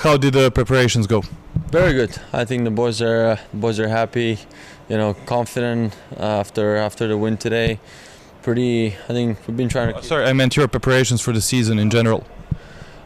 How did the preparations go? Very good. I think the boys are happy, confident after the win today. I think we've been trying to. Sorry, I meant your preparations for the season in general.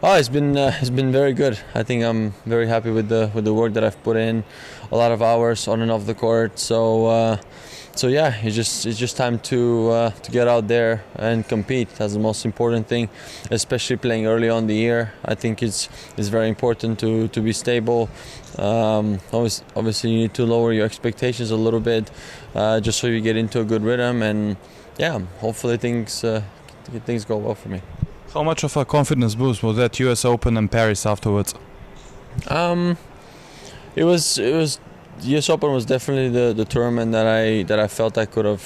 Oh, it's been very good. I think I'm very happy with the work that I've put in, a lot of hours on and off the court. So yeah, it's just time to get out there and compete. That's the most important thing, especially playing early on the year. I think it's very important to be stable. Obviously, you need to lower your expectations a little bit, just so you get into a good rhythm. And yeah, hopefully things go well for me. How much of a confidence boost was that U.S. Open and Paris afterwards? It was U.S. Open was definitely the tournament that I felt I could have,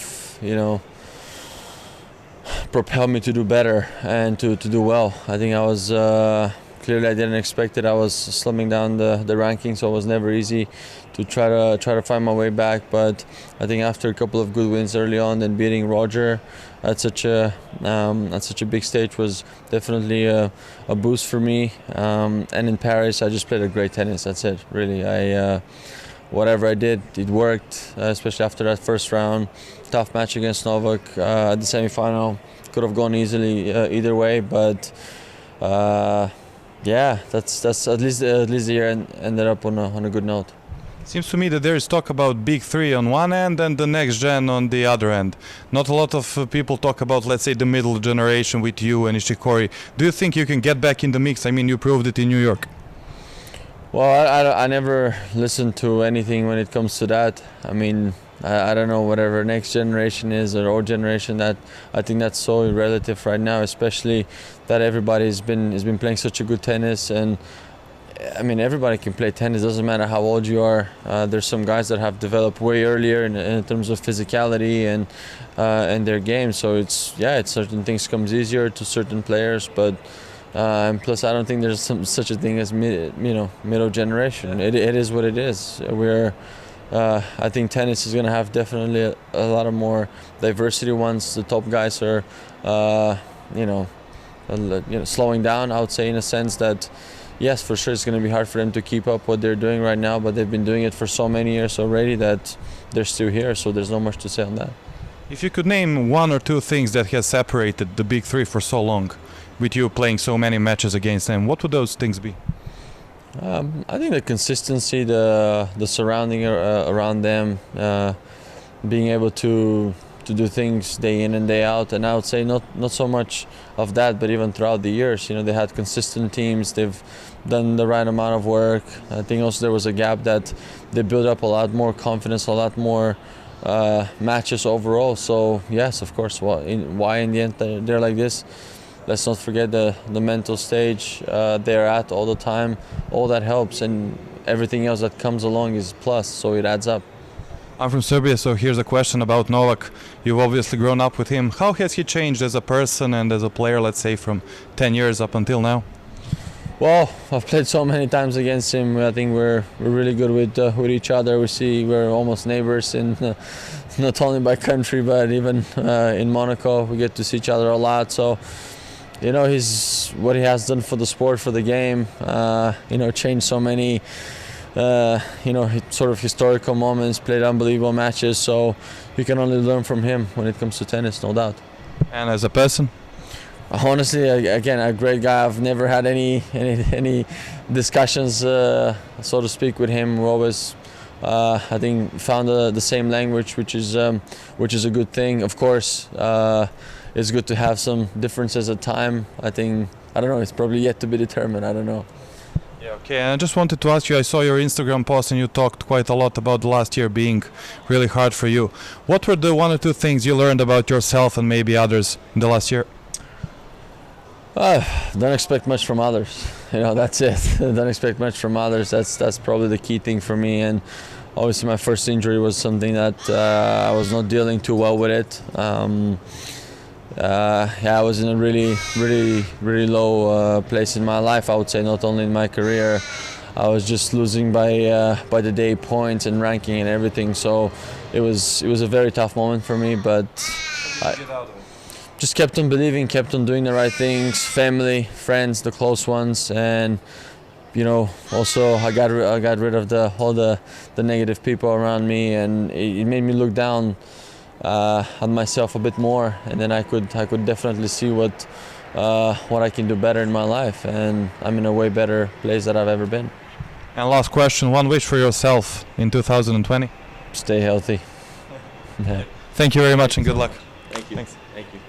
propelled me to do better and to do well. I think I was clearly I didn't expect it. I was slimming down the ranking, so it was never easy to try to find my way back. But I think after a couple of good wins early on, then beating Roger at such a big stage was definitely a boost for me. And in Paris, I just played a great tennis. That's it, really. Whatever I did, it worked, especially after that first round. Tough match against Novak at the semifinal. Could have gone easily either way, but yeah, that's at least the year ended up on a good note. Seems to me that there is talk about big three on one end and the next gen on the other end. Not a lot of people talk about, let's say, the middle generation with you and Ishikori. Do you think you can get back in the mix? I mean, you proved it in New York. Well, I never listen to anything when it comes to that. I mean, I don't know, whatever next generation is or old generation, that I think that's so relative right now, especially that everybody's been playing such a good tennis. And I mean, everybody can play tennis, doesn't matter how old you are. There's some guys that have developed way earlier in terms of physicality and their game. So it's certain things comes easier to certain players, but and plus I don't think there's such a thing as middle generation. It is what it is. I think tennis is going to have definitely a lot of more diversity once the top guys are slowing down. I would say, in a sense that yes, for sure it's going to be hard for them to keep up what they're doing right now, but they've been doing it for so many years already that they're still here, so there's not much to say on that. If you could name one or two things that has separated the big three for so long, with you playing so many matches against them, what would those things be? I think the consistency, the surrounding around them, being able to do things day in and day out. And I would say not so much of that, but even throughout the years, they had consistent teams. They've done the right amount of work. I think also there was a gap that they built up a lot more confidence, a lot more matches overall. So yes, of course, why in the end they're like this. Let's not forget the mental stage they're at all the time. All that helps, and everything else that comes along is plus, so it adds up. I'm from Serbia, so here's a question about Novak. You've obviously grown up with him. How has he changed as a person and as a player, let's say, from 10 years up until now? Well, I've played so many times against him. I think we're really good with each other. We're almost neighbors, in not only by country, but even in Monaco. We get to see each other a lot. So, what he has done for the sport, for the game, changed so many, sort of historical moments, played unbelievable matches. So you can only learn from him when it comes to tennis, no doubt. And as a person? Honestly, again, a great guy. I've never had any discussions, so to speak, with him. We're always, I think, found the same language, which is a good thing. Of course, it's good to have some differences at time. I don't know, it's probably yet to be determined. I don't know. Yeah, okay, and I just wanted to ask you, I saw your Instagram post and you talked quite a lot about the last year being really hard for you. What were the one or two things you learned about yourself and maybe others in the last year? Don't expect much from others. That's it. Don't expect much from others. That's probably the key thing for me. And obviously my first injury was something that I was not dealing too well with it. I was in a really low place in my life, I would say, not only in my career. I was just losing by the day points and ranking and everything. So it was a very tough moment for me, but I just kept on believing, kept on doing the right things, family, friends, the close ones, and you know, also I got rid of all the negative people around me, and it made me look down on myself a bit more, and then I could definitely see what I can do better in my life, and I'm in a way better place that I've ever been. And last question, one wish for yourself in 2020? Stay healthy. Thank you very much and good luck. Thank you. Thanks. Thank you.